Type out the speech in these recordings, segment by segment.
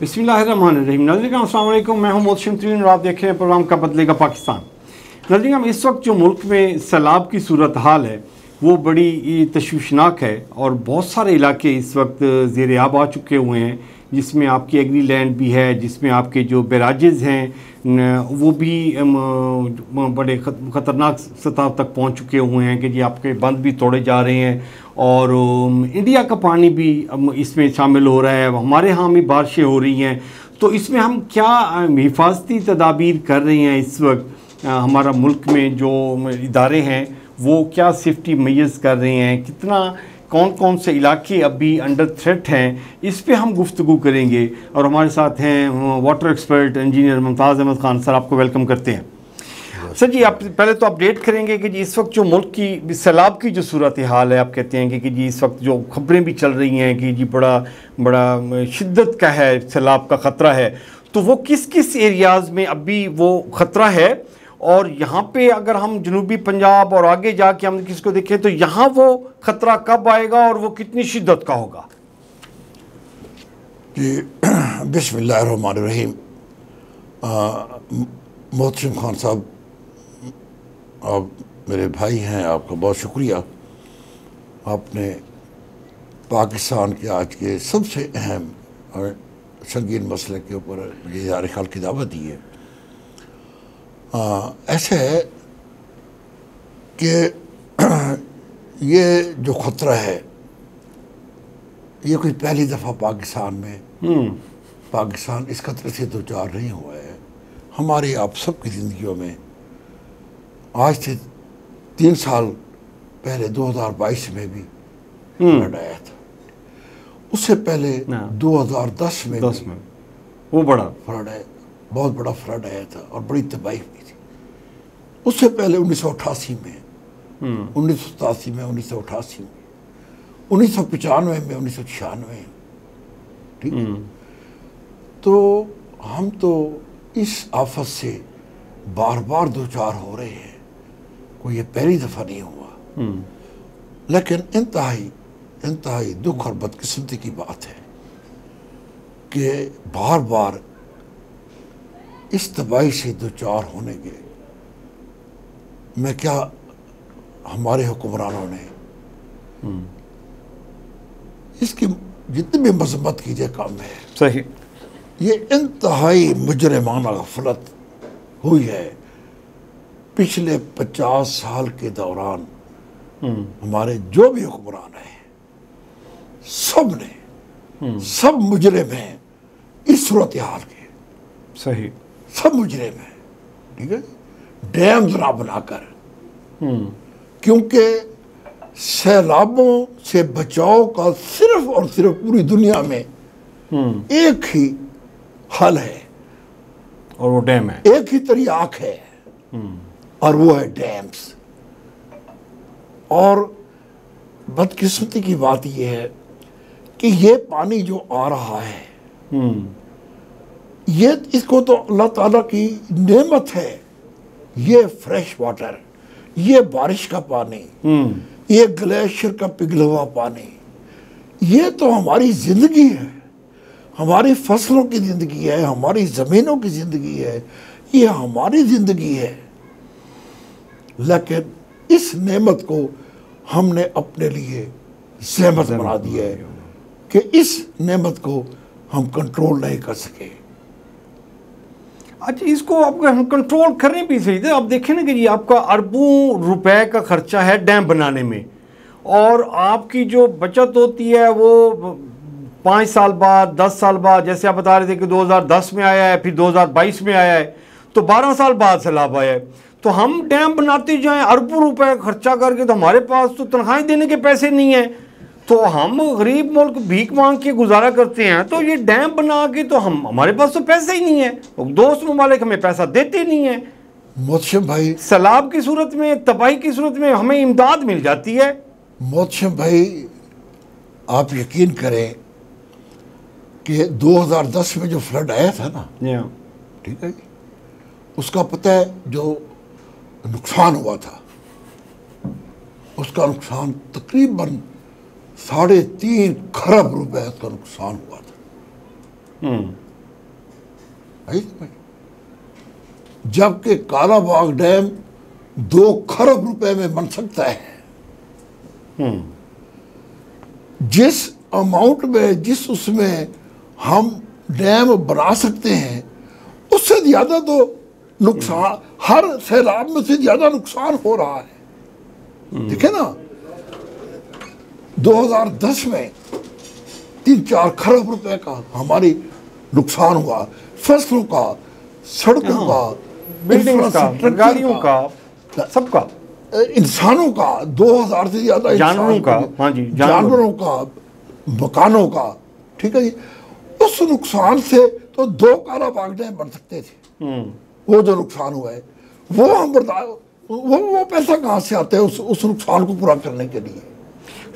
बिस्मिल्लाहिर्रहमानिर्रहीम। नाज़रीन अस्सलाम वालेकुम, मैं हूं मोहसिन तरीन और आप देख रहे हैं प्रोग्राम का बदलेगा पाकिस्तान। नाज़रीन, हम इस वक्त जो मुल्क में सैलाब की सूरत हाल है वो बड़ी तशवीशनाक है और बहुत सारे इलाके इस वक्त ज़ेर आब आ चुके हुए हैं, जिसमें आपकी एग्री लैंड भी है, जिसमें आपके जो बैराजेज़ हैं वो भी बड़े ख़तरनाक सतह तक पहुंच चुके हुए हैं कि जी आपके बंद भी तोड़े जा रहे हैं और इंडिया का पानी भी इसमें शामिल हो रहा है। हमारे यहाँ भी बारिशें हो रही हैं, तो इसमें हम क्या हिफाजती तदाबीर कर रहे हैं इस वक्त? हमारा मुल्क में जो इदारे हैं वो क्या सेफ्टी मेजर्स कर रहे हैं, कितना कौन कौन से इलाके अभी अंडर थ्रेट हैं, इस पे हम गुफ्तगू करेंगे। और हमारे साथ हैं water expert engineer Mumtaz Ahmad Khan. Sir, आपको वेलकम करते हैं। सर जी, आप पहले तो अपडेट करेंगे कि जी इस वक्त जो मुल्क की सैलाब की जो सूरत हाल है, आप कहते हैं कि जी इस वक्त जो खबरें भी चल रही हैं कि जी बड़ा शिद्दत का है, सैलाब का ख़तरा है, तो वो किस किस एरियाज़ में अभी वो ख़तरा है? और यहाँ पे अगर हम जनूबी पंजाब और आगे जाके हम किसी को देखें तो यहाँ वो ख़तरा कब आएगा और वो कितनी शिद्दत का होगा? जी, बिस्मिल्लाहिर्रहमानिर्रहीम। मोहसिन खान साहब, आप मेरे भाई हैं, आपका बहुत शुक्रिया। आपने पाकिस्तान के आज के सबसे अहम और संगीन मसले के ऊपर मुझे इज़हार ख्याल की दावत दी है। ऐसे है कि ये जो ख़तरा है ये कोई पहली दफ़ा पाकिस्तान में पाकिस्तान इस खतरे से दो चार नहीं हुआ है। हमारी आप सबकी ज़िंदगियों में आज से 3 साल पहले 2022 में भी फ्लड आया था, उससे पहले 2010 में वो बड़ा फ्लड है, बहुत बड़ा फ्लड आया था और बड़ी तबाही हुई थी। उससे पहले 1988 में 1987 में 1988 में 1995 में 1996, ठीक है। तो हम तो इस आफत से बार बार दो चार हो रहे हैं, कोई ये पहली दफ़ा नहीं हुआ। लेकिन इंतहाई दुख और बदकिस्मती की बात है कि बार बार इस तबाही से दो चार होने के मैं क्या हमारे हुक्मरानों ने इसकी जितनी भी मजम्मत कीजिए कम है। सही, ये इंतहाई मुजरिमाना गफलत हुई है। पिछले 50 साल के दौरान हमारे जो भी हुक्मरान हैं सब मुजरिम हैं इस सूरत हाल के। सही, सब मुजरिम हैं, ठीक है। डैम जरा बनाकर, क्योंकि सैलाबों से बचाव का सिर्फ और सिर्फ पूरी दुनिया में एक ही हल है और वो डैम है। एक ही तरीक़ा है और वो है डैम्स। और बदकिस्मती की बात यह है कि ये पानी जो आ रहा है ये इसको तो अल्लाह ताला की नेमत है। ये फ्रेश वाटर, ये बारिश का पानी, ये ग्लेशियर का पिघला हुआ पानी, ये तो हमारी ज़िंदगी है, हमारी फसलों की ज़िंदगी है, हमारी ज़मीनों की ज़िंदगी है, ये हमारी ज़िंदगी है। लेकिन इस नेमत को हमने अपने लिए ज़हमत बना दिया है कि इस नेमत को हम कंट्रोल नहीं कर सके। अच्छा, इसको आप हम कंट्रोल करें भी सही थे। आप देखें ना कि जी आपका अरबों रुपए का खर्चा है डैम बनाने में, और आपकी जो बचत होती है वो 5 साल बाद, 10 साल बाद, जैसे आप बता रहे थे कि 2010 में आया है, फिर 2022 में आया है, तो 12 साल बाद सैलाब आया है। तो हम डैम बनाते जाएं अरबों रुपए खर्चा करके, तो हमारे पास तो तनख्वाहें देने के पैसे नहीं हैं, तो हम गरीब मुल्क भीख मांग के गुजारा करते हैं। तो ये डैम बना के तो हमारे पास तो पैसे ही नहीं है, दोस्त ममालिक हमें पैसा देते नहीं है। मोहसिन भाई, सैलाब की सूरत में, तबाही की सूरत में हमें इमदाद मिल जाती है। मोहसिन भाई, आप यकीन करें कि 2010 में जो फ्लड आया था ना, ठीक है, उसका पता है जो नुकसान हुआ था, उसका नुकसान तकरीबन 3.5 खरब रुपए का नुकसान हुआ था। आई समझ? जबकि कालाबाग डैम 2 खरब रुपए में बन सकता है। जिस अमाउंट में, जिस उसमें हम डैम बना सकते हैं, उससे ज्यादा तो नुकसान, हर सैलाब में से ज्यादा नुकसान हो रहा है। देखे ना, 2010 में 3-4 खरब रुपए का हमारी नुकसान हुआ, फसलों का, सड़कों का, बिल्डिंग्स का, गाड़ियों का, सबका, इंसानों का, 2000 से ज्यादा जानवरों का, हाँ जी, जानवरों का, मकानों का। ठीक है जी। उस नुकसान से तो 2 कालाबाग डैम बन सकते थे। वो जो नुकसान हुआ है, वो हम वो पैसा कहाँ से आता है उस नुकसान को पूरा करने के लिए?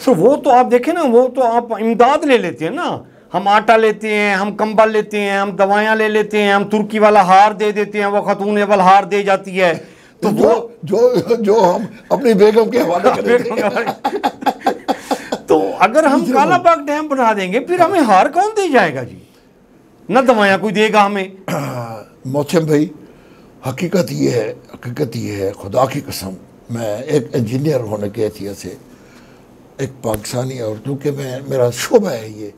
सो वो तो आप देखें ना, वो तो आप इमदाद ले लेते हैं ना, हम आटा लेते हैं, हम कंबल लेते हैं, हम दवाइयाँ ले लेते हैं, हम तुर्की वाला हार दे देते हैं, वो खातून अवल हार दे जाती है, तो वो जो हम अपनी बेगम के हवाले करेंगे। तो अगर हम कालाबाग डैम बना देंगे, फिर हमें हार कौन दे जाएगा जी? न दवाइयाँ कोई देगा हमें। मोहसिन भाई, हकीकत ये है, खुदा की कसम, मैं एक इंजीनियर होने के हैसियत से, एक पाकिस्तानी, और क्योंकि मेरा शोबा है ये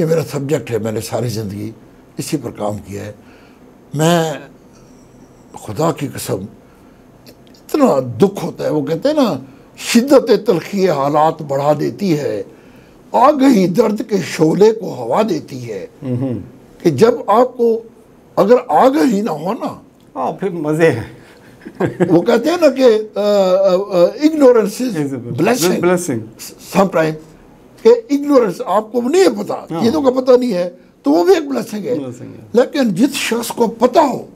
मेरा सब्जेक्ट है, मैंने सारी ज़िंदगी इसी पर काम किया है, मैं खुदा की कसम, इतना दुख होता है। वो कहते हैं ना, शिद्दत तलखी हालात बढ़ा देती है, आ गई दर्द के शोले को हवा देती है। कि जब आपको अगर आग ही ना हो ना, फिर मजे हैं। वो कहते हैं ना कि इग्नोरेंस इज ब्लेसिंग समटाइम, कि इग्नोरेंस, आपको नहीं है पता, चीजों का पता नहीं है, तो वो भी एक ब्लेसिंग है। लेकिन जिस शख्स को पता हो,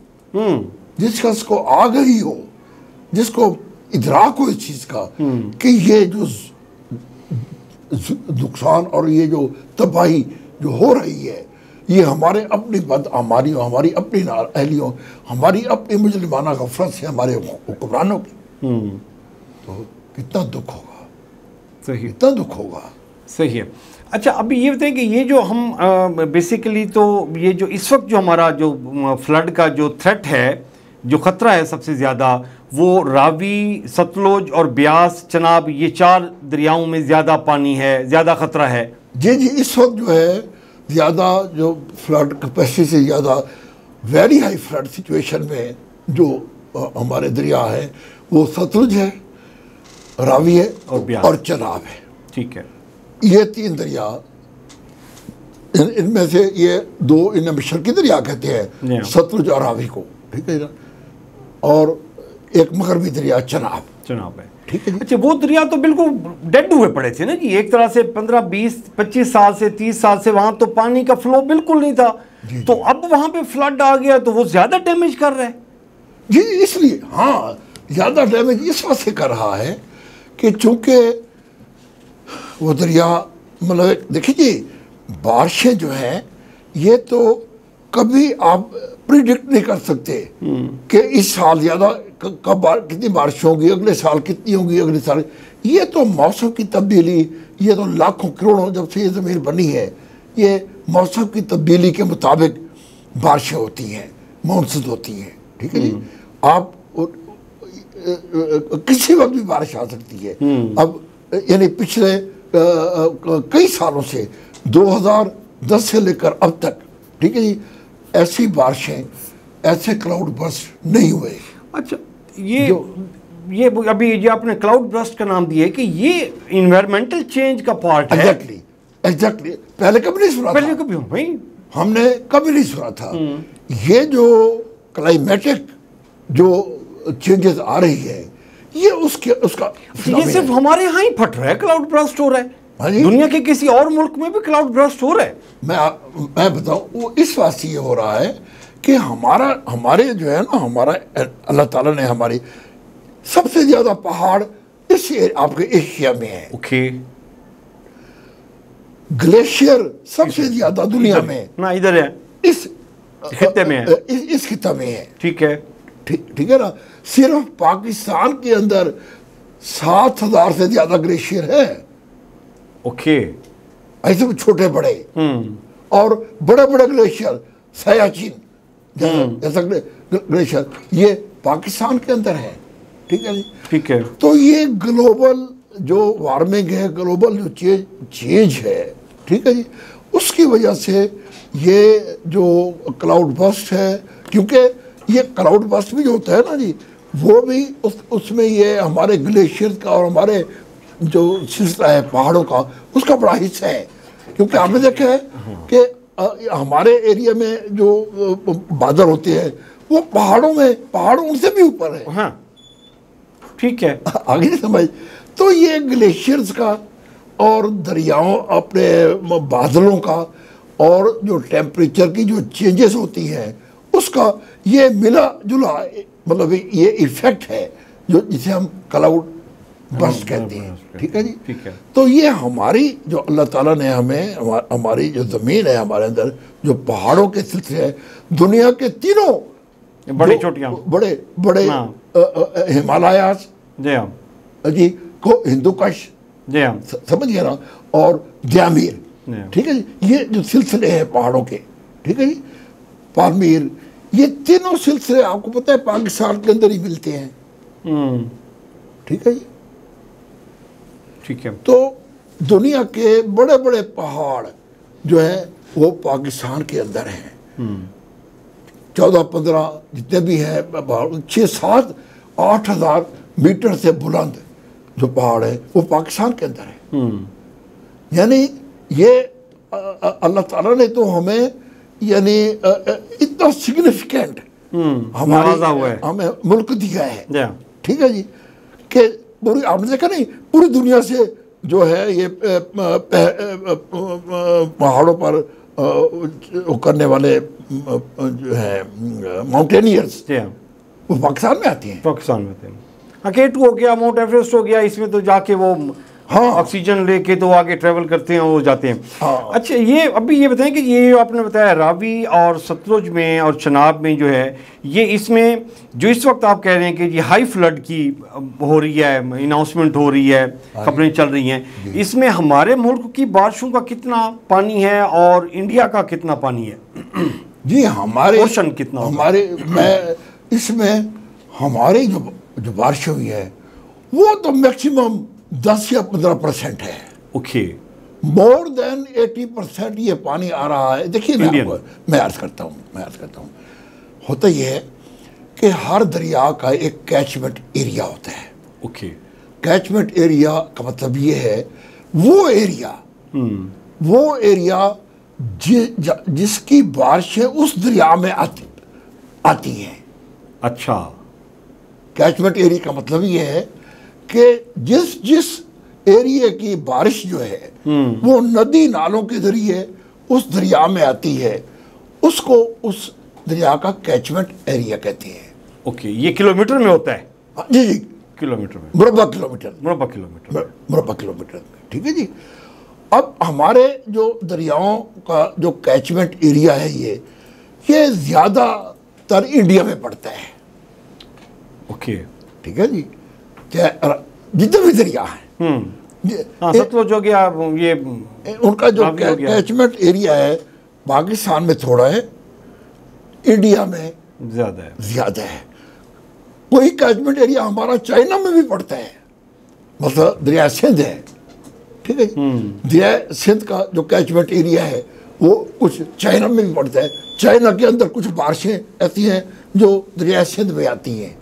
जिस शख्स को आगाही हो, जिसको इदराक हो इस चीज का कि ये जो नुकसान और ये जो तबाही जो हो रही है, ये हमारे अपनी बदआमारियों, हमारी अपनी नाअहलियों, हमारी अपनी मुजरिमाना गफलत से हमारे हुक्मरानों की, तो कितना दुख होगा। सही, कितना दुख होगा। सही है। अच्छा, अभी ये बताएं कि ये जो हम बेसिकली, तो ये जो इस वक्त जो हमारा जो फ्लड का जो थ्रेट है, जो ख़तरा है सबसे ज़्यादा, वो रावी, सतलुज और ब्यास, चनाब, ये 4 दरियाओं में ज़्यादा पानी है, ज़्यादा ख़तरा है। जी, इस वक्त जो है ज़्यादा जो फ्लड कैपेसिटी से ज़्यादा वेरी हाई फ्लड सिचुएशन में जो हमारे दरिया है, वो सतलुज है, रावी है और चनाब है। ठीक है। ये 3 दरिया, इनमें से ये 2 इन्हें मशरकी दरिया कहते हैं, सतलुज और रावी को। ठीक है ना। और एक मगरबी दरिया चनाब है। ठीक है। अच्छा, वो दरिया तो बिल्कुल डेड हुए पड़े थे ना जी, एक तरह से 15, 20, 25 साल से 30 साल से वहां तो पानी का फ्लो बिल्कुल नहीं था। तो अब वहां पे फ्लड आ गया, तो वो ज्यादा डैमेज कर रहा है जी। इसलिए हाँ, ज्यादा डैमेज इस वजह से कर रहा है कि चूंकि वो दरिया, मतलब देखिए जी, बारिशें जो हैं ये तो कभी आप प्रिडिक्ट नहीं कर सकते कि इस साल ज्यादा कितनी बारिश होगी, अगले साल कितनी होगी, अगले साल। ये तो मौसम की तब्दीली, ये तो लाखों करोड़ों जब से ये ज़मीन बनी है, ये मौसम की तब्दीली के मुताबिक बारिशें होती हैं, मानसून होती हैं। ठीक है जी। आप किसी वक्त भी बारिश आ सकती है। अब यानी पिछले कई सालों से 2010 से लेकर अब तक, ठीक है जी, ऐसी बारिशें, ऐसे क्लाउड बर्स्ट नहीं हुए। अच्छा, ये अभी जो आपने क्लाउड बर्स्ट का नाम दिया है कि ये इन्वायरमेंटल चेंज का पार्ट है। एग्जैक्टली। पहले कभी नहीं सुना, पहले कभी भाई हमने कभी नहीं सुना था। ये जो क्लाइमेटिक जो चेंजेस आ रही है, ये उसका ये सिर्फ हमारे यहाँ ही फट रहा है, क्लाउड बर्स्ट हो रहा है। दुनिया के किसी और मुल्क में भी क्लाउड बर्स्ट हो रहा है। मैं बताऊं, वो इस वास्ते ये हो रहा है कि हमारे जो है ना, हमारा अल्लाह ताला ने हमारी सबसे ज्यादा पहाड़ इस आपके एशिया में है। ओके। ग्लेशियर सबसे ज्यादा दुनिया में ना इधर है, इस खित्ते में है, इस खित्ते में है। ठीक है, ठीक है ना। सिर्फ पाकिस्तान के अंदर 7,000 से ज्यादा ग्लेशियर है। ओके। ऐसे छोटे बड़े और बड़े बड़े ग्लेशियर, सयाचिन जैसा ग्लेशियर ये पाकिस्तान के अंदर है, ठीक है जी। ठीक है। तो ये ग्लोबल जो वार्मिंग है, ग्लोबल जो चेंज है, ठीक है जी, उसकी वजह से ये जो क्लाउड बस्ट है, क्योंकि ये क्लाउड बस्ट भी जो होता है ना जी, वो भी उसमें ये हमारे ग्लेशियर का और हमारे जो सिलसिला है पहाड़ों का, उसका बड़ा हिस्सा है। क्योंकि आपने देखा है कि हमारे एरिया में जो बादल होते हैं वो पहाड़ उनसे भी ऊपर है। हाँ, ठीक है। आगे नहीं समझ। तो ये ग्लेशियर्स का और दरियाओं अपने बादलों का और जो टेम्परेचर की जो चेंजेस होती हैं उसका ये मिला जुला मतलब ये इफेक्ट है जो जिसे हम क्लाउड बस्ट कहते हैं, ठीक है जी। ठीक है। तो ये हमारी जो अल्लाह ताला ने हमें हमारी जो ज़मीन है, हमारे अंदर जो पहाड़ों के सिलसिले है, दुनिया के तीनों बड़ी चोटियाँ, बड़े बड़े हिमालयास जी को हिंदुकुश, समझ गए ना, और द्यामीर, ठीक है जी, ये जो सिलसिले हैं पहाड़ों के, ठीक है जी, पामीर, ये तीनों सिलसिले आपको पता है पाकिस्तान के अंदर ही मिलते हैं, ठीक है जी। ठीक है। तो दुनिया के बड़े बड़े पहाड़ जो है वो पाकिस्तान के अंदर हैं। 14-15 जितने भी हैं, 6-7-8 हज़ार मीटर से बुलंद जो पहाड़ है वो पाकिस्तान के अंदर है। यानी ये अल्लाह ताला ने तो हमें यानी इतना सिग्निफिकेंट हमें मुल्क दिया है, ठीक है जी, कि पूरी आपने देखा नहीं पूरी दुनिया से जो है ये पहाड़ों पर करने वाले जो है माउंटेनियर्स वो पाकिस्तान में आती हैं। पाकिस्तान में आते हैं। K2 हो गया, माउंट एवरेस्ट हो गया, इसमें तो जाके वो हाँ ऑक्सीजन लेके तो आगे ट्रेवल करते हैं, वो जाते हैं। हाँ। अच्छा, ये अभी ये बताएं कि ये आपने बताया रावी और सतलुज में और चनाब में जो है ये इसमें जो इस वक्त आप कह रहे हैं कि ये हाई फ्लड की हो रही है, अनाउंसमेंट हो रही है, खबरें चल रही हैं, इसमें हमारे मुल्क की बारिशों का कितना पानी है और इंडिया का कितना पानी है? जी हमारे पोर्शन कितना हमारे मैं इसमें हमारी जो बारिश हुई है वो तो मैक्सिमम 10 या 15% है। ओके। मोर देन 80% ये पानी आ रहा है। देखिए मैं अर्ज करता हूँ होता ये है कि हर दरिया का एक कैचमेंट एरिया होता है। ओके। कैचमेंट एरिया का मतलब ये है वो एरिया जिसकी बारिशें उस दरिया में आती हैं। अच्छा। कैचमेंट एरिया का मतलब ये है कि जिस एरिया की बारिश जो है वो नदी नालों के जरिए उस दरिया में आती है, उसको उस दरिया का कैचमेंट एरिया कहते हैं। ओके, ये किलोमीटर में होता है? जी जी, किलोमीटर में, मुरब्बा किलोमीटर, ठीक है जी। अब हमारे जो दरियाओं का जो कैचमेंट एरिया है ये ज्यादातर इंडिया में पड़ता है। ओके, ठीक है जी। जितने भी दरिया है, सतलुज हो गया, ये उनका जो कैचमेंट एरिया है पाकिस्तान में थोड़ा है, इंडिया में ज्यादा है। कोई कैचमेंट एरिया हमारा चाइना में भी पड़ता है, मतलब दरिया सिंध है, ठीक है। दरिया सिंध का जो कैचमेंट एरिया है वो कुछ चाइना में भी पड़ता है। चाइना के अंदर कुछ बारिशें ऐसी हैं जो दरिया सिंध में आती हैं,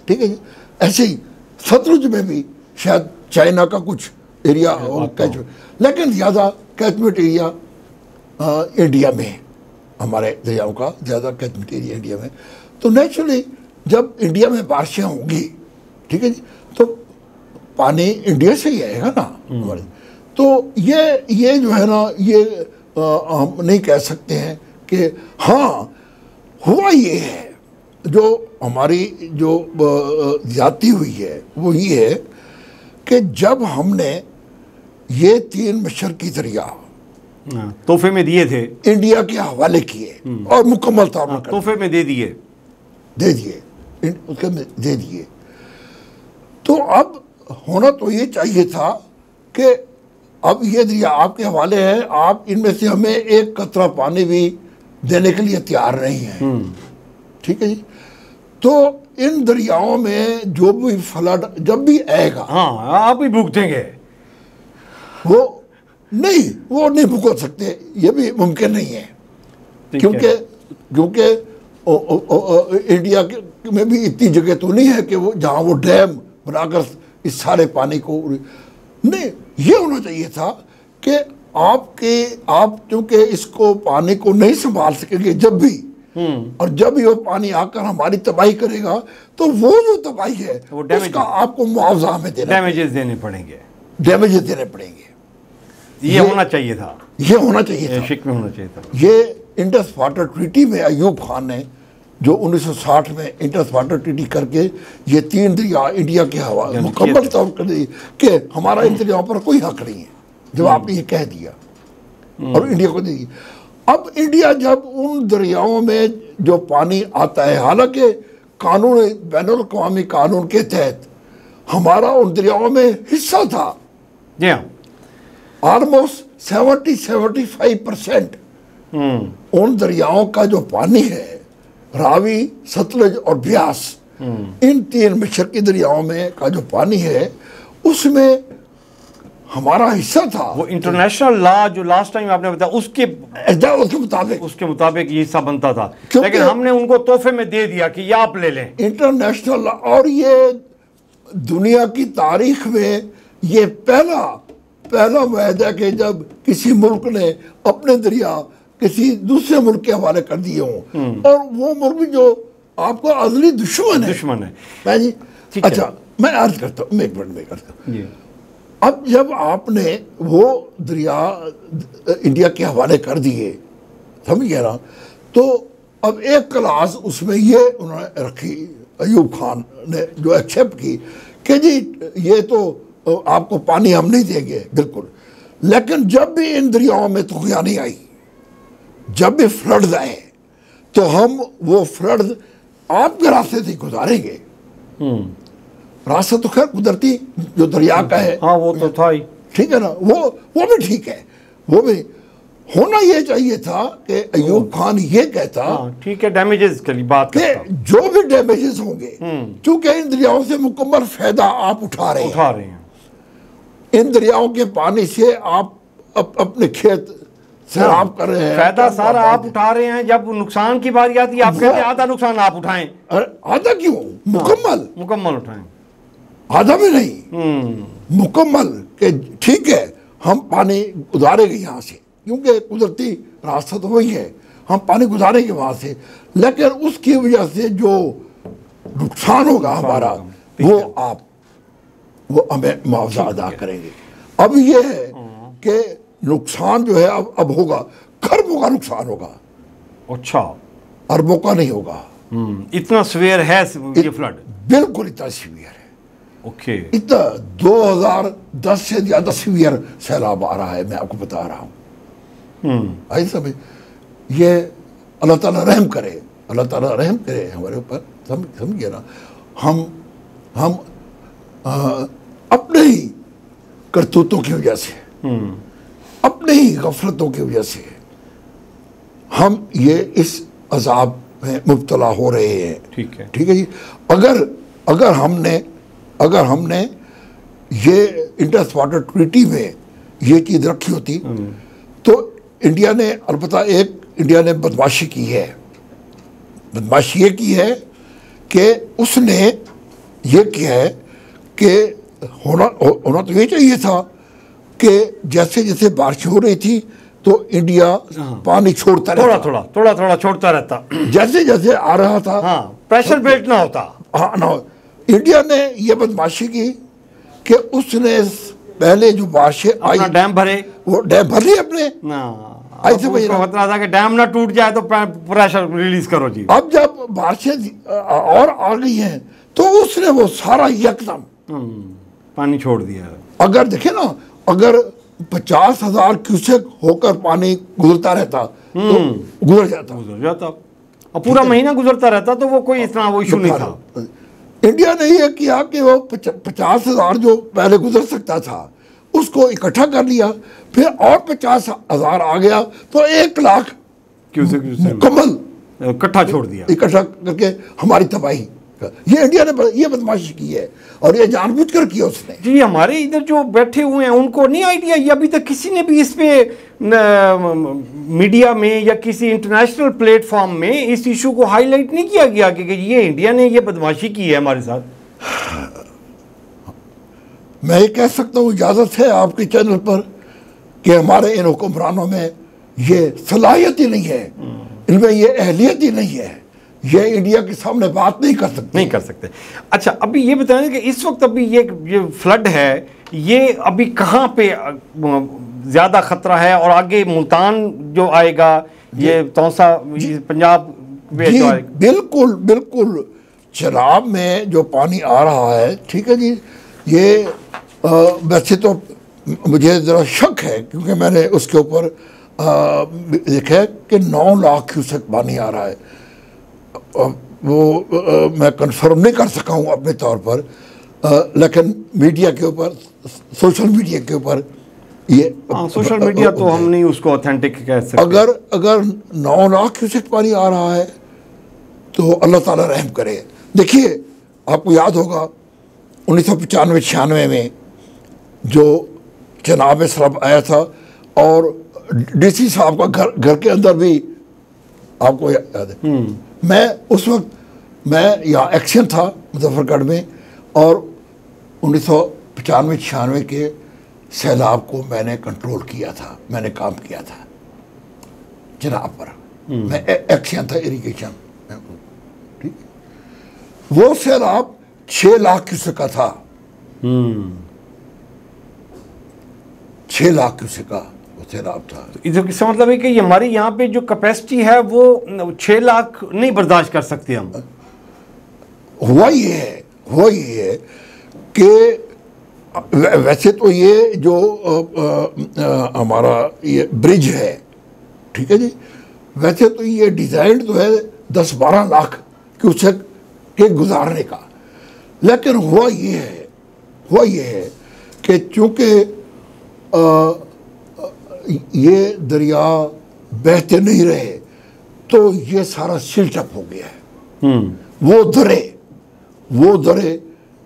ठीक है जी। ऐसे ही सतलुज में भी शायद चाइना का कुछ एरिया और कैचमेंट, लेकिन ज़्यादा कैचमेंट एरिया इंडिया में, हमारे दरियाओं का ज़्यादा कैचमेंट एरिया इंडिया में। तो नेचुरली जब इंडिया में बारिशें होंगी, ठीक है जी, तो पानी इंडिया से ही आएगा ना हमारे। तो ये जो है ना ये हम नहीं कह सकते हैं कि हाँ हुआ ये है। जो हमारी जो ज्यादती हुई है वो ये है कि जब हमने ये 3 मशरकी दरिया तोहफे में दिए थे, इंडिया के हवाले किए और मुकम्मल तौर पर तोहफे में दे दिए, उसके में दे दिए, तो अब होना तो ये चाहिए था कि अब ये दरिया आपके हवाले है, आप इनमें से हमें एक कतरा पानी भी देने के लिए तैयार नहीं है। ठीक है जी। तो इन दरियाओं में जो भी फ्लड जब भी आएगा, हाँ आप ही भुगतेंगे। वो नहीं भुगत सकते, ये भी मुमकिन नहीं है। क्योंकि इंडिया में भी इतनी जगह तो नहीं है कि वो जहाँ वो डैम बनाकर इस सारे पानी को नहीं। ये होना चाहिए था कि आप क्योंकि इसको पानी को नहीं संभाल सकेंगे जब भी, और जब भी वो पानी आकर हमारी तबाही करेगा तो वो जो तबाही है उसका आपको मुआवजा हमें डैमेजेस देने पड़ेंगे। ये होना चाहिए था, ये होना चाहिए था, शिक में होना चाहिए था। ये इंडस वाटर ट्रीटी में अयूब खान ने जो 1960 में इंडस वाटर ट्रीटी करके ये 3 दरिया इंडिया के हवाले मुकम्मल तौर कर दी कि हमारा इन दरियाओं पर कोई हक नहीं है, जब आपने ये कह दिया और इंडिया को दे दिया। अब इंडिया जब उन दरियाओं में जो पानी आता है, हालांकि कानून बैनुल अक़वामी कानून के तहत हमारा उन दरियाओं में हिस्सा था, ऑलमोस्ट 70-75% उन दरियाओं का जो पानी है, रावी, सतलज और ब्यास, इन 3 मशरकी दरियाओं में का जो पानी है उसमें हमारा हिस्सा था। वो इंटरनेशनल लॉ जो लास्ट टाइम आपने बताया उसके मुताबिक ये हिस्सा बनता था, लेकिन हमने उनको तोहफे में दे दिया कि ये आप ले लें। इंटरनेशनल लॉ, और ये दुनिया की तारीख में ये पहला मुआहदा कि जब किसी मुल्क ने अपने दरिया किसी दूसरे मुल्क के हवाले कर दिए हों, और वो मुल्क भी जो आपका अज़ली दुश्मन है। मैं जी अच्छा मैं अर्ज करता हूँ, एक मिनट में करता हूँ। अब जब आपने वो दरिया इंडिया के हवाले कर दिए, समझ गया ना, तो अब एक क्लास उसमें ये उन्होंने रखी, अयूब खान ने जो एक्सेप्ट की कि जी ये तो आपको पानी हम नहीं देंगे, बिल्कुल, लेकिन जब भी इन दरियाओं में तूफ़ान आई, जब भी फ्लड आए, तो हम वो फ्लड आपके रास्ते से गुजारेंगे। रास्ता तो खैर कुदरती जो दरिया का है, हाँ वो तो था ही, ठीक है ना, वो भी ठीक है, वो भी होना ये चाहिए था कि अयूब खान ये कहता, ठीक है, डैमेजेस के लिए बात कि जो भी डैमेजेस होंगे, क्योंकि इन दरियाओं से मुकम्मल फायदा आप उठा रहे हैं, इन दरियाओं के पानी से आप अपने खेत सैराब कर रहे हैं, फायदा सारा आप उठा रहे हैं। जब नुकसान की बारी आती है आप कहते हैं आधा नुकसान आप उठाएं। आधा क्यों, मुकम्मल उठाएं, आधा भी नहीं, मुकम्मल के ठीक है, हम पानी गुजारेंगे यहाँ से, क्योंकि कुदरती रास्ता तो वही है, हम पानी गुजारेंगे वहाँ से, लेकिन उसकी वजह से जो नुकसान होगा हमारा वो हमें मुआवजा अदा करेंगे। अब ये है कि नुकसान जो है अब होगा, खरबों का नुकसान होगा, अच्छा, अरबों का नहीं होगा। इतना सीवियर है ये फ्लड, बिल्कुल इतना सीवियर है, ओके, इतना 2010 से ज्यादा सीवियर सैलाब आ रहा है, मैं आपको बता रहा हूँ। ऐसे समय ये अल्लाह ताला रहम करे, अल्लाह ताला रहम करे हमारे ऊपर, समझिए ना, हम अपने ही करतूतों की वजह से, अपने ही गफलतों की वजह से हम ये इस अजाब में मुब्तला हो रहे हैं। ठीक है जी। अगर हमने ये इंडस वाटर ट्रीटी में ये चीज़ रखी होती तो इंडिया ने, अलबत्ता एक इंडिया ने बदमाशी की है, बदमाशी ये की है कि उसने ये किया है कि होना तो ये चाहिए था कि जैसे जैसे बारिश हो रही थी तो इंडिया पानी छोड़ता रहता, थोड़ा छोड़ता रहता, जैसे जैसे आ रहा था, प्रेशर बेल्ट ना होता, ना। इंडिया ने ये बदमाशी की कि उसने पहले जो बारिशें आई, डैम भरे, वो डैम भर लिए अपने, ऐसे खतरा था कि डैम ना टूट जाए तो प्रेशर रिलीज करो जी। अब जब बारिशें और आ गई हैं तो उसने वो सारा यकदम पानी छोड़ दिया। अगर देखे ना, अगर 50,000 क्यूसेक होकर पानी गुजरता रहता तो गुजर जाता, और पूरा महीना गुजरता रहता तो वो कोई इतना वो इशू नहीं था। इंडिया ने यह किया कि वो 50,000 जो पहले गुजर सकता था उसको इकट्ठा कर लिया, फिर और 50,000 आ गया तो 1 लाख क्यूसेक मुकम्मल इकट्ठा छोड़ दिया, इकट्ठा करके हमारी तबाही। ये इंडिया ने ये बदमाशी की है और ये जानबूझकर किया उसने। जी, हमारे इधर जो बैठे हुए हैं उनको नहीं आइडिया, ये अभी तक किसी ने भी इस पे मीडिया में या किसी इंटरनेशनल प्लेटफॉर्म में इस इशू को हाईलाइट नहीं किया गया कि ये इंडिया ने ये बदमाशी की है हमारे साथ। मैं ये कह सकता हूँ, इजाज़त है आपके चैनल पर, कि हमारे इन हुक्मरानों में ये सलाहियत ही नहीं है, इनमें ये अहलियत ही नहीं है, ये इंडिया के सामने बात नहीं कर सकते। अच्छा, अभी ये बताएं कि इस वक्त अभी ये फ्लड है, ये अभी कहाँ पे ज़्यादा ख़तरा है, और आगे मुल्तान जो आएगा, ये तौसा पंजाब में जो आएगा? बिल्कुल बिल्कुल, चनाब में जो पानी आ रहा है, ठीक है जी, ये वैसे तो मुझे ज़रा शक है क्योंकि मैंने उसके ऊपर देखा है कि 9 लाख क्यूसेक पानी आ रहा है। वो मैं कंफर्म नहीं कर सका हूँ अपने तौर पर, लेकिन मीडिया के ऊपर, सोशल मीडिया के ऊपर ये सोशल मीडिया तो हम नहीं उसको ऑथेंटिक कह सकते। अगर 9 लाख क्यूसेक पानी आ रहा है तो अल्लाह ताला रहम करे। देखिए, आपको याद होगा 1995-96 में जो चनाब में सैलाब आया था, और डीसी साहब का घर के अंदर भी आपको याद है। मैं उस वक्त यहाँ एक्शन था मुजफ्फरगढ़ में, और 1995-96 के सैलाब को मैंने कंट्रोल किया था, मैंने काम किया था चनाब पर। मैं एक्शन था, इरिगेशन, ठीक। वो सैलाब 6 लाख क्यूसेक का था, 6 लाख क्यूसेक का वो सैलाब था। इधर इसका मतलब है कि हमारी यहाँ पे जो कैपेसिटी है वो 6 लाख नहीं बर्दाश्त कर सकते हम। हुआ ये है कि वैसे तो ये जो हमारा ये ब्रिज है, ठीक है जी, वैसे तो ये डिज़ाइन तो है 10-12 लाख क्यूसेक के गुजारने का, लेकिन हुआ ये है कि चूँकि ये दरिया बहते नहीं रहे तो ये सारा सिल्टअप हो गया है। वो दरे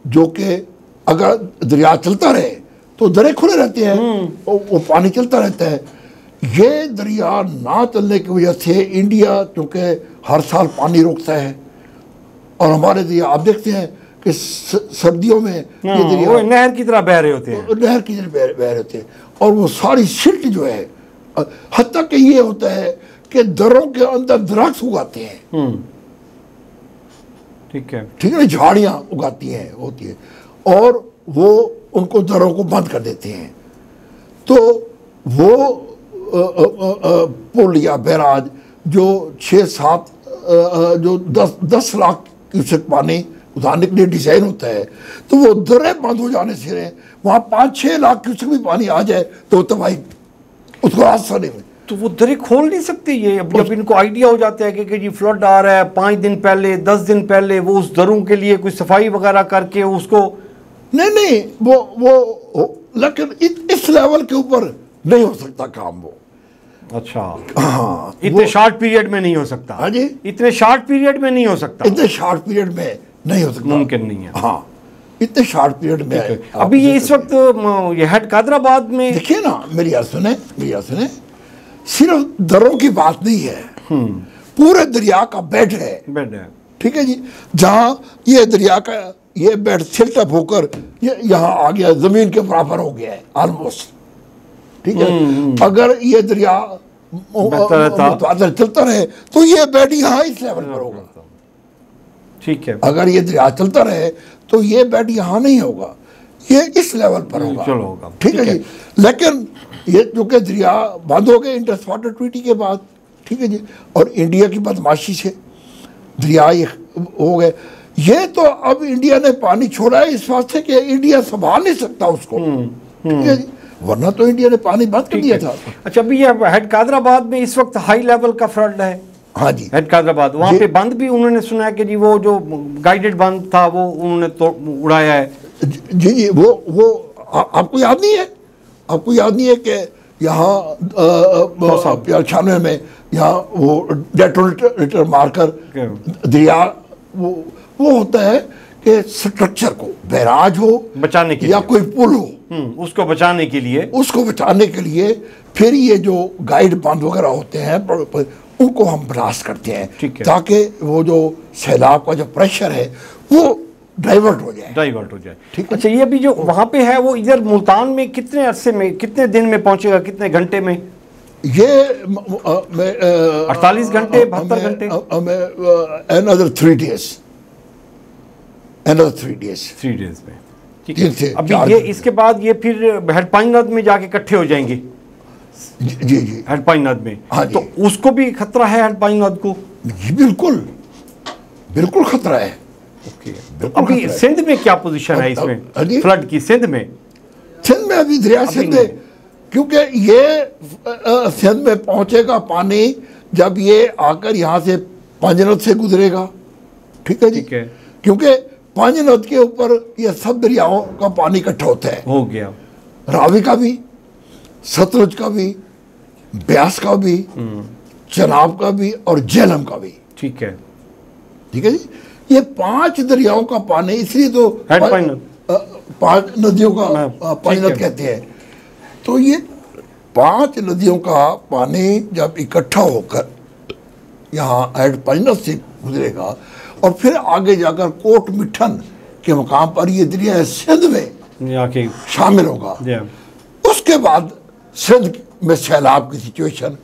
जो कि अगर दरिया चलता रहे तो दरे खुले रहते हैं, वो पानी चलता रहता है। ये दरिया ना चलने की वजह से इंडिया चूँकि हर साल पानी रोकता है, और हमारे दरिया आप देखते हैं कि सर्दियों में ये दरिया नहर की तरह बह रहे होते हैं, बह रहे होते हैं, और वो सारी सिल्ट जो है, हत्ता कि ये होता है कि दरों के अंदर दरख्त उगाते हैं, ठीक है, झाड़ियाँ उगाती हैं, होती है, और वो उनको दरों को बंद कर देते हैं। तो वो पुल या बैराज जो 6-7 जो 10 लाख क्यूसेक पानी उतारने के लिए डिज़ाइन होता है, तो वो दरें बंद हो जाने से वहाँ 5-6 लाख क्यूसेक भी पानी आ जाए तो तबाही, उसको रास्ता नहीं। तो वो दरें खोल नहीं सकते ये? जब इनको आइडिया हो जाता है कि जी फ्लड आ रहा है, 5 दिन पहले 10 दिन पहले वो उस दरों के लिए कोई सफाई वगैरह करके उसको नहीं वो लेकिन इस लेवल के ऊपर नहीं हो सकता काम वो। अच्छा, हाँ, इतने शॉर्ट पीरियड में नहीं हो सकता। हाँ जी, इतने शॉर्ट पीरियड में नहीं हो सकता, इतने शॉर्ट पीरियड में नहीं हो सकता, मुमकिन नहीं है। हाँ, इतने शॉर्ट पीरियड में। अभी ये इस वक्त ये हेड कादराबाद में, देखिए ना, मेरी बात सुने, सिर्फ दरों की बात नहीं है, पूरे दरिया का बेड है, ठीक है जी, जहाँ ये दरिया का ये बेड सिल्टअप होकर ये यहाँ आ गया, जमीन के बराबर हो गया है ऑलमोस्ट, ठीक है। अगर ये दरिया चलता रहे तो ये बेड यहाँ इस लेवल पर होगा, ठीक है। अगर ये दरिया चलता रहे तो ये बेड यहाँ नहीं होगा, ये इस लेवल पर होगा, ठीक है जी। लेकिन ये चूँकि दरिया बंद हो गए इंडस वाटर ट्रीटी के बाद, ठीक है जी, और इंडिया की बदमाशी से दरिया ये हो गए। ये तो अब इंडिया ने पानी छोड़ा है इस वास्ते कि इंडिया संभाल नहीं सकता उसको, ठीक है जी, वरना तो इंडिया ने पानी बंद कर दिया था। अच्छा, अभी ये हेड कादराबाद में इस वक्त हाई लेवल का फ्लड है। हाँ जी, हेड कादराबाद, वहाँ पे बंद भी उन्होंने सुना है कि जी वो जो गाइडेड बंद था वो उन्होंने तो उड़ाया है। जी, वो आपको याद नहीं है कि यहाँ 96 में या वो डेटोनेटर मारकर दरिया वो होता है कि स्ट्रक्चर को, बैराज हो बचाने के या लिए, कोई पुल हो, उसको बचाने के लिए फिर ये जो गाइड बांध वगैरह होते हैं उनको हम ब्लास्ट करते हैं ताकि वो जो सैलाब का जो प्रेशर है वो डाइवर्ट हो जाए। ठीक। अच्छा, ये अभी जो वहाँ पे है वो इधर मुल्तान में कितने अरसे में, कितने दिन में पहुंचेगा, कितने घंटे में? ये 48 घंटे, 72 घंटे, another 3 days में। ठीक है। अभी ये इसके बाद ये फिर हेडपाइन नद में जाके इकट्ठे हो जाएंगे। जी हेडपाइन नद में। हाँ, तो उसको भी खतरा है हेडपाइन नद को? जी बिल्कुल खतरा है। अभी सिंध में क्या पोजीशन है इसमें, फ्लड की? सिंध में अभी दरिया सिंध में, क्योंकि ये सिंध में पहुंचेगा पानी जब ये आकर यहाँ से पांजनद से गुजरेगा। ठीक है जी। क्योंकि पांजनद के ऊपर ये सब दरियाओं का पानी इकट्ठा होता है। हो गया रावी का भी, सतलुज का भी, ब्यास का भी, चनाब का भी और झेलम का भी। ठीक है जी। ये 5 दरियाओं का पानी, इसलिए तो 5 नदियों का पांजनद कहते हैं। तो ये 5 नदियों का पानी जब इकट्ठा होकर यहाँ पांजनद से गुजरेगा और फिर आगे जाकर कोट मिठन के मकाम पर ये दरिया सिंध में शामिल होगा, उसके बाद सिंध में सैलाब की सिचुएशन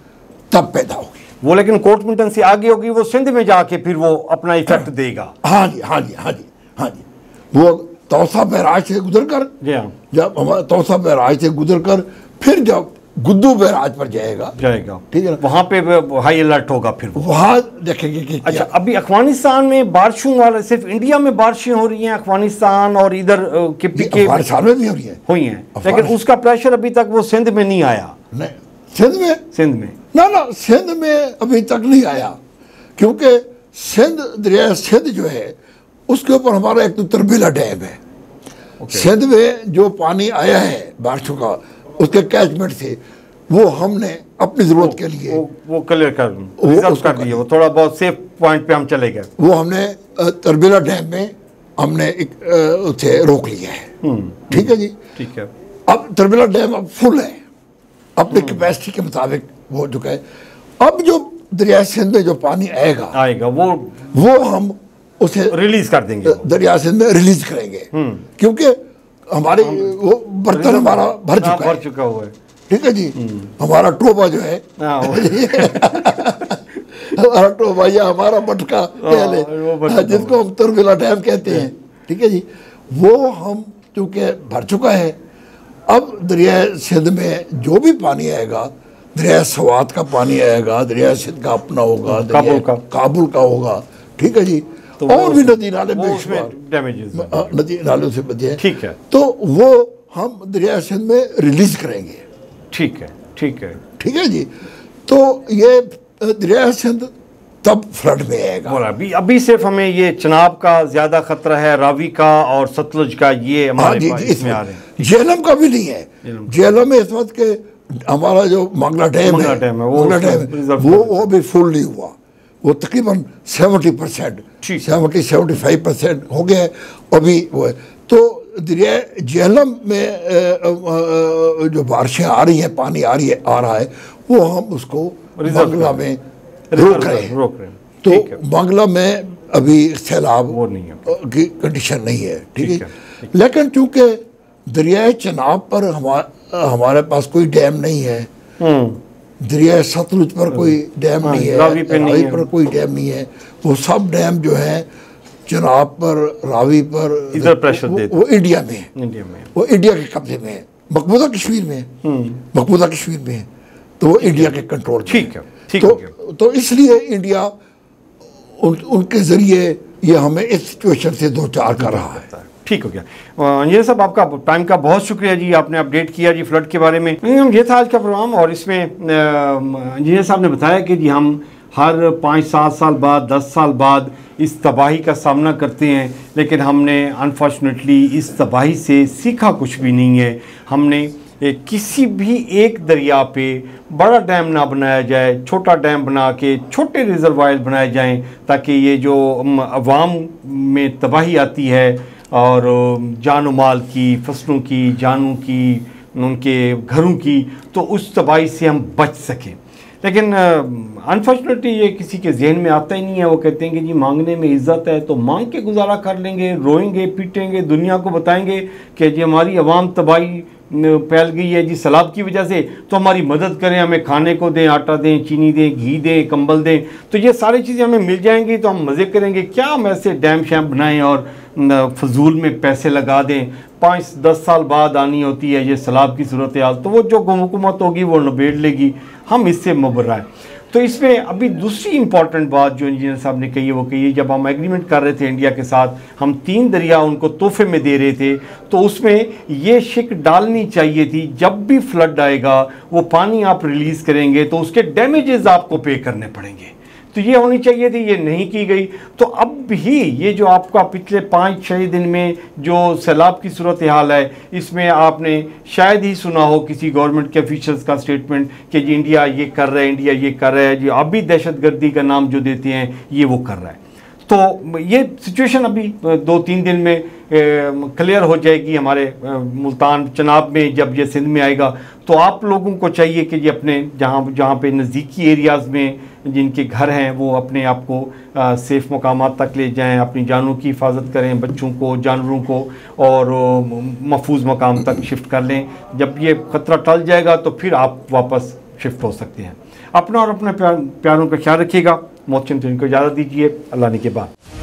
तब पैदा होगी। वो लेकिन कोट मिठन से आगे होगी, वो सिंध में जाके फिर वो अपना इफेक्ट देगा। हाँ जी। वो तौसा बैराज से गुजरकर, जब हमारा तौसा बैराज से गुजरकर फिर जब गुद्दू बैराज पर जाएगा। ठीक है, वहां पे हाई अलर्ट होगा। फिर वहां देखेंगे कि अच्छा, अभी अफगानिस्तान में बारिशों वाला, सिर्फ इंडिया में बारिशें हो रही हैं, अफगानिस्तान और इधर अफगानिस्तान में भी हो रही है, हुई हैं, लेकिन उसका प्रेशर अभी तक वो सिंध में नहीं आया। नहीं, सिंध में ना सिंध में अभी तक नहीं आया, क्योंकि दरिया सिंध जो है उसके ऊपर हमारा एक तो तरबीला डैम है। सिंध में जो पानी आया है बारिशों का, उसके कैचमेंट से वो हमने अपनी जरूरत के लिए वो क्लियर कर दिया, वो थोड़ा बहुत सेफ पॉइंट पे हम चले गए। वो हमने तरबीला डैम में हमने उसे रोक लिया है। ठीक है जी। ठीक है। अब तरबीला डैम अब फुल है, अपनी कैपेसिटी के मुताबिक हो चुका है। अब जो दरिया सिंध में जो पानी आएगा वो हम उसे रिलीज कर देंगे, दरिया सिंध में रिलीज करेंगे, क्योंकि हमारे वो बर्तन हमारा भर चुका हुआ है। ठीक है जी। हमारा टोबा जो है हमारा टोबा या हमारा मटका पहले, जिसको हम तरबीला डैम कहते हैं। ठीक है जी। वो हम चूंकि भर चुका है, अब दरिया सिंध में जो भी पानी आएगा, दरिया सवात का पानी आएगा, दरिया सिंध का अपना होगा, काबुल का होगा। ठीक है जी। तो और भी नदी नाले नदी नालों से बचे। ठीक है। तो वो हम दरिया सिंध में रिलीज करेंगे। ठीक है जी। तो ये दरिया सिंध तब फ्लड में आएगा। अभी सिर्फ हमें ये चनाब का ज्यादा खतरा है, रावी का और सतलुज का, ये हमारे पास इसमें आ रहे हैं। झेलम का भी नहीं है। झेलम में इस वक्त के हमारा जो मंगला डैम है वो भी फुल नहीं हुआ, वो तकरीबन 70%, 70-75% हो गया अभी वो है। तो दरिया झेलम में जो बारिशें आ रही हैं, पानी आ रहा है, वो हम उसको मंगला में रोक रहे हैं। तो मंगला में अभी सैलाब की कंडीशन नहीं है। ठीक है। लेकिन चूंकि दरिया चनाब पर हमारे पास कोई डैम नहीं है, दरिया सतलुज पर कोई डैम नहीं है, रावी पर कोई डैम नहीं है, वो सब डैम जो है चनाब पर, रावी पर, इधर प्रेशर देते, वो इंडिया में वो इंडिया के कब्जे में है, मकबूजा कश्मीर में है, तो वो इंडिया के कंट्रोल में। ठीक है। तो इसलिए इंडिया उनके जरिए ये हमें इस सिचुएशन से दो चार कर रहा है। ठीक हो गया। इंजीनियर साहब, आपका टाइम का बहुत शुक्रिया जी, आपने अपडेट किया जी फ्लड के बारे में। ये था आज का प्रोग्राम, और इसमें इंजीनियर साहब ने बताया कि जी हम हर 5-7 साल बाद, 10 साल बाद इस तबाही का सामना करते हैं, लेकिन हमने अनफॉर्चुनेटली इस तबाही से सीखा कुछ भी नहीं है। हमने किसी भी एक दरिया पे बड़ा डैम ना बनाया जाए, छोटा डैम बना के छोटे रिजर्वायर बनाए जाएं, ताकि ये जो अवाम में तबाही आती है और जान माल की, फसलों की, जानों की, उनके घरों की, तो उस तबाही से हम बच सकें। लेकिन अनफॉर्चुनेटली ये किसी के जहन में आता ही नहीं है। वो कहते हैं कि जी मांगने में इज्जत है तो मांग के गुजारा कर लेंगे, रोएंगे पीटेंगे, दुनिया को बताएंगे कि जी हमारी अवाम तबाही फैल गई है जी सैलाब की वजह से, तो हमारी मदद करें, हमें खाने को दें, आटा दें, चीनी दें, घी दें, कंबल दें। तो ये सारी चीज़ें हमें मिल जाएंगी तो हम मज़े करेंगे। क्या हम ऐसे डैम शैम बनाएं और फजूल में पैसे लगा दें? 5-10 साल बाद आनी होती है ये सैलाब की सूरत हाल, तो वो जो हुकूमत होगी वो निबेड़ लेगी, हम इससे मुबर्रा है। तो इसमें अभी दूसरी इंपॉर्टेंट बात जो इंजीनियर साहब ने कही है वो कही है, जब हम एग्रीमेंट कर रहे थे इंडिया के साथ, हम 3 दरिया उनको तोहफे में दे रहे थे, तो उसमें ये शिक डालनी चाहिए थी जब भी फ्लड आएगा वो पानी आप रिलीज़ करेंगे तो उसके डैमेजेस आपको पे करने पड़ेंगे। तो ये होनी चाहिए थी, ये नहीं की गई। तो अब भी ये जो आपका पिछले 5-6 दिन में जो सैलाब की सूरत हाल है, इसमें आपने शायद ही सुना हो किसी गवर्नमेंट के ऑफिशियल्स का स्टेटमेंट कि जी इंडिया ये कर रहा है, इंडिया ये कर रहा है, जो अभी दहशतगर्दी का नाम जो देते हैं ये वो कर रहा है। तो ये सिचुएशन अभी 2-3 दिन में क्लियर हो जाएगी हमारे मुल्तान चनाब में। जब ये सिंध में आएगा तो आप लोगों को चाहिए कि ये अपने जहाँ पे नज़दीकी एरियाज़ में जिनके घर हैं वो अपने आप को सेफ़ मकामात तक ले जाएं, अपनी जानों की हिफाजत करें, बच्चों को, जानवरों को, और महफूज मकाम तक शिफ्ट कर लें। जब ये ख़तरा टल जाएगा तो फिर आप वापस शिफ्ट हो सकते हैं। अपना और अपने प्यारों का ख्याल रखिएगा। मोहसिन को इजाज़त दीजिए। अल्लाह ने के बाद।